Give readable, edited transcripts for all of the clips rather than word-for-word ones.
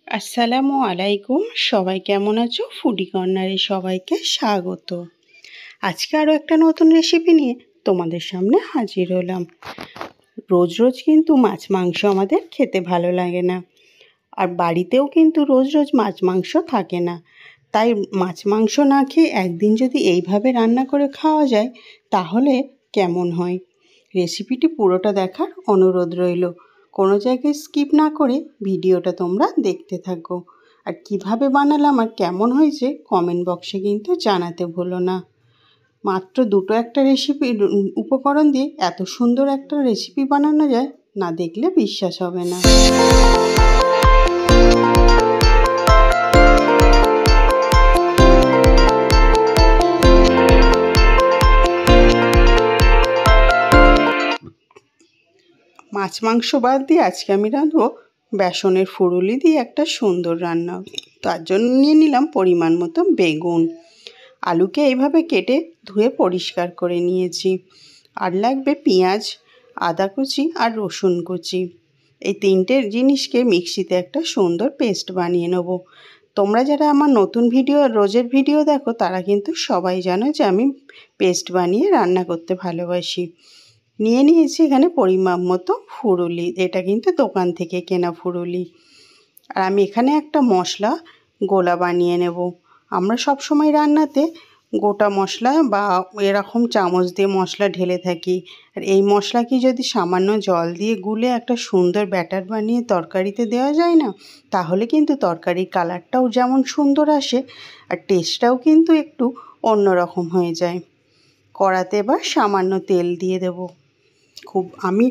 আসসালামু আলাইকুম। সবাই কেমন আছো? ফুডি কর্নারে সবাইকে স্বাগত। আজকে আরও একটা নতুন রেসিপি নিয়ে তোমাদের সামনে হাজির হলাম। রোজ রোজ কিন্তু মাছ মাংস আমাদের খেতে ভালো লাগে না, আর বাড়িতেও কিন্তু রোজ রোজ মাছ মাংস থাকে না। তাই মাছ মাংস না খেয়ে একদিন যদি এইভাবে রান্না করে খাওয়া যায় তাহলে কেমন হয়? রেসিপিটি পুরোটা দেখার অনুরোধ রইল। কোনো জায়গায় স্কিপ না করে ভিডিওটা তোমরা দেখতে থাকো। আর কিভাবে বানালাম আর কেমন হয়েছে কমেন্ট বক্সে কিন্তু জানাতে ভুলো না। মাত্র দুটো একটা রেসিপি উপকরণ দিয়ে এত সুন্দর একটা রেসিপি বানানো যায়, না দেখলে বিশ্বাস হবে না। মাছ মাংস বাদ দিয়ে আজকে আমি রাঁধবো বেসনের ফুরুলি দিয়ে একটা সুন্দর রান্না। তার জন্য নিয়ে নিলাম পরিমাণ মতো বেগুন। আলুকে এইভাবে কেটে ধুয়ে পরিষ্কার করে নিয়েছি। আর লাগবে পেঁয়াজ, আদা কুচি আর রসুন কুচি। এই তিনটে জিনিসকে মিক্সিতে একটা সুন্দর পেস্ট বানিয়ে নেব। তোমরা যারা আমার নতুন ভিডিও রোজের ভিডিও দেখো তারা কিন্তু সবাই জানো যে আমি পেস্ট বানিয়ে রান্না করতে ভালোবাসি। নিয়ে নিয়েছি এখানে পরিমাণ মতো ফুরুলি। এটা কিন্তু দোকান থেকে কেনা ফুরুলি। আর আমি এখানে একটা মশলা গোলা বানিয়ে নেব। আমরা সব সময় রান্নাতে গোটা মশলা বা এরকম চামচ দিয়ে মশলা ঢেলে থাকি। আর এই মশলাকে যদি সামান্য জল দিয়ে গুলে একটা সুন্দর ব্যাটার বানিয়ে তরকারিতে দেওয়া যায় না, তাহলে কিন্তু তরকারির কালারটাও যেমন সুন্দর আসে আর টেস্টটাও কিন্তু একটু অন্যরকম হয়ে যায়। কড়াতে এবার সামান্য তেল দিয়ে দেব। আমি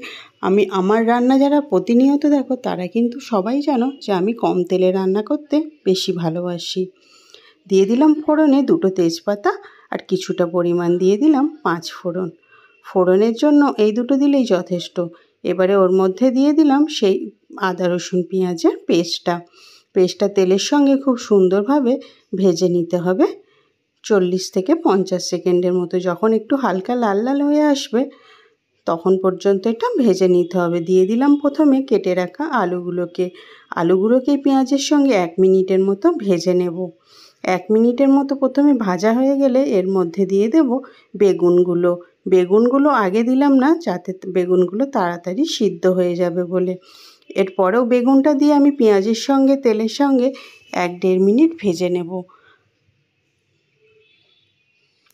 আমার রান্না যারা প্রতিনিয়ত দেখো তারা কিন্তু সবাই জানো যে আমি কম তেলে রান্না করতে বেশি ভালোবাসি। দিয়ে দিলাম ফোড়নে দুটো তেজপাতা আর কিছুটা পরিমাণ দিয়ে দিলাম 5 ফোড়ন। ফোড়নের জন্য এই দুটো দিলেই যথেষ্ট। এবারে ওর মধ্যে দিয়ে দিলাম সেই আদা রসুন পেঁয়াজের পেস্টটা তেলের সঙ্গে খুব সুন্দরভাবে ভেজে নিতে হবে 40 থেকে 50 সেকেন্ডের মতো। যখন একটু হালকা লাল লাল হয়ে আসবে তখন পর্যন্ত এটা ভেজে নিতে হবে। দিয়ে দিলাম প্রথমে কেটে রাখা আলুগুলোকে পেঁয়াজের সঙ্গে 1 মিনিটের মতো ভেজে নেব। 1 মিনিটের মতো প্রথমে ভাজা হয়ে গেলে এর মধ্যে দিয়ে দেব বেগুনগুলো আগে দিলাম না, যাতে বেগুনগুলো তাড়াতাড়ি সিদ্ধ হয়ে যাবে বলে। এরপরেও বেগুনটা দিয়ে আমি পেঁয়াজের সঙ্গে তেলের সঙ্গে 1-1.5 মিনিট ভেজে নেব।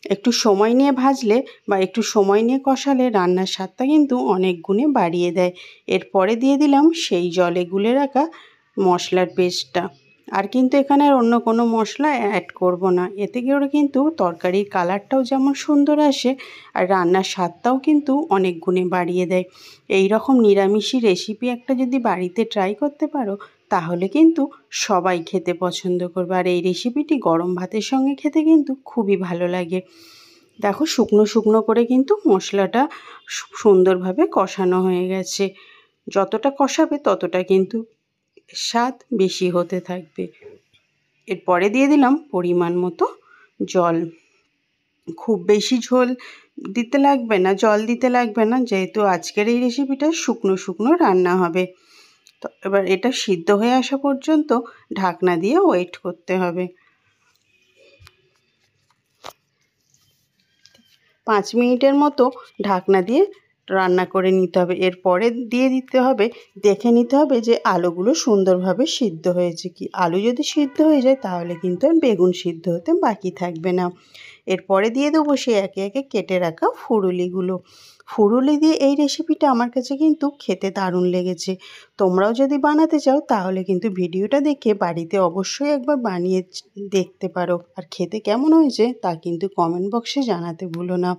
একটু সময় নিয়ে ভাজলে বা একটু সময় নিয়ে কষালে রান্নার স্বাদটা কিন্তু অনেক গুণে বাড়িয়ে দেয়। এরপরে দিয়ে দিলাম সেই জলে গুলে রাখা মশলার পেস্টটা। আর কিন্তু এখানে আর অন্য কোনো মশলা অ্যাড করব না। এতে করে কিন্তু তরকারির কালারটাও যেমন সুন্দর আসে আর রান্নার স্বাদটাও কিন্তু অনেক গুণে বাড়িয়ে দেয়। এই রকম নিরামিষি রেসিপি একটা যদি বাড়িতে ট্রাই করতে পারো তাহলে কিন্তু সবাই খেতে পছন্দ করবে। আর এই রেসিপিটি গরম ভাতের সঙ্গে খেতে কিন্তু খুবই ভালো লাগে। দেখো শুকনো শুকনো করে কিন্তু মশলাটা সুন্দরভাবে কষানো হয়ে গেছে। যতটা কষাবে ততটা কিন্তু স্বাদ বেশি হতে থাকবে। এরপরে দিয়ে দিলাম পরিমাণ মতো জল। খুব বেশি ঝোল দিতে লাগবে না, জল দিতে লাগবে না, যেহেতু আজকের এই রেসিপিটা শুকনো শুকনো রান্না হবে। তো এবার এটা সিদ্ধ হয়ে আসা পর্যন্ত ঢাকনা দিয়ে ওয়েট করতে হবে। 5 মিনিটের মতো ঢাকনা দিয়ে রান্না করে নিতে হবে। এরপরে দিয়ে দিতে হবে, দেখে নিতে হবে যে আলুগুলো সুন্দরভাবে সিদ্ধ হয়েছে কি। আলু যদি সিদ্ধ হয়ে যায় তাহলে কিন্তু আর বেগুন সিদ্ধ হতে বাকি থাকবে না। এরপরে দিয়ে দেবো সে একে একে কেটে রাখা ফুরুলি দিয়ে এই রেসিপিটা আমার কাছে কিন্তু খেতে দারুণ লেগেছে। তোমরাও যদি বানাতে চাও তাহলে কিন্তু ভিডিওটা দেখে বাড়িতে অবশ্যই একবার বানিয়ে দেখতে পারো। আর খেতে কেমন হয়েছে তা কিন্তু কমেন্ট বক্সে জানাতে ভুলো না।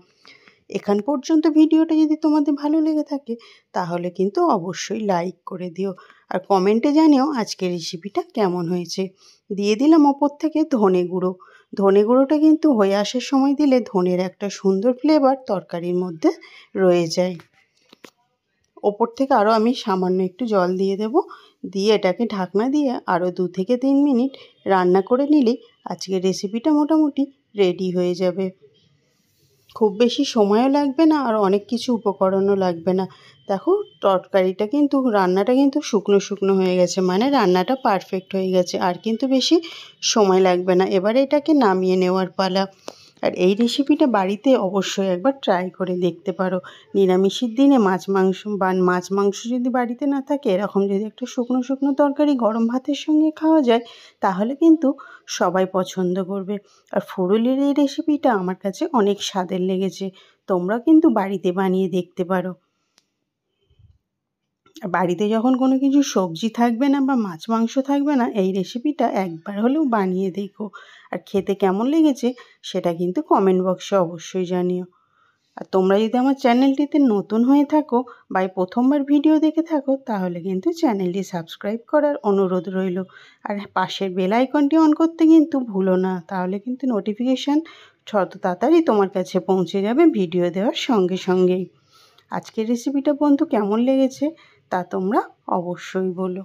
এখান পর্যন্ত ভিডিওটা যদি তোমাদের ভালো লেগে থাকে তাহলে কিন্তু অবশ্যই লাইক করে দিও আর কমেন্টে জানিও আজকের রেসিপিটা কেমন হয়েছে। দিয়ে দিলাম ওপর থেকে ধনে গুঁড়োটা কিন্তু হয়ে আসার সময় দিলে ধনের একটা সুন্দর ফ্লেভার তরকারির মধ্যে রয়ে যায়। ওপর থেকে আরও আমি সামান্য একটু জল দিয়ে দেব। দিয়ে এটাকে ঢাকনা দিয়ে আরও 2 থেকে 3 মিনিট রান্না করে নিলেই আজকের রেসিপিটা মোটামুটি রেডি হয়ে যাবে। খুব বেশি সময়ও লাগবে না আর অনেক কিছু উপকরণও লাগবে না। দেখো তরকারিটা কিন্তু রান্নাটা কিন্তু শুকনো শুকনো হয়ে গেছে, মানে রান্নাটা পারফেক্ট হয়ে গেছে, আর কিন্তু বেশি সময় লাগবে না। এবারে এটাকে নামিয়ে নেওয়ার পালা। আর এই রেসিপিটা বাড়িতে অবশ্যই একবার ট্রাই করে দেখতে পারো। নিরামিষের দিনে মাছ মাংস যদি বাড়িতে না থাকে, এরকম যদি একটা শুকনো শুকনো তরকারি গরম ভাতের সঙ্গে খাওয়া যায়, তাহলে কিন্তু সবাই পছন্দ করবে। আর ফুরুলির এই রেসিপিটা আমার কাছে অনেক স্বাদের লেগেছে, তোমরা কিন্তু বাড়িতে বানিয়ে দেখতে পারো। বাড়িতে যখন কোনো কিছু সবজি থাকবে না বা মাছ মাংস থাকবে না, এই রেসিপিটা একবার হলেও বানিয়ে দেখো। আর খেতে কেমন লেগেছে সেটা কিন্তু কমেন্ট বক্সে অবশ্যই জানিও। আর তোমরা যদি আমার চ্যানেলটিতে নতুন হয়ে থাকো বা এই প্রথমবার ভিডিও দেখে থাকো, তাহলে কিন্তু চ্যানেলটি সাবস্ক্রাইব করার অনুরোধ রইল। আর পাশের বেল আইকনটি অন করতে কিন্তু ভুলো না, তাহলে কিন্তু নোটিফিকেশান যত তাড়াতাড়ি তোমার কাছে পৌঁছে যাবে ভিডিও দেওয়ার সঙ্গে সঙ্গেই। আজকের রেসিপিটা বন্ধু কেমন লেগেছে তা তোমরা অবশ্যই বলো।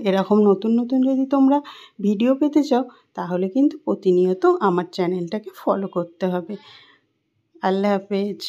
এরকম নতুন নতুন যদি তোমরা ভিডিও পেতে চাও, তাহলে কিন্তু প্রতিনিয়ত আমার চ্যানেলটাকে ফলো করতে হবে। আল্লাহ হাফেজ।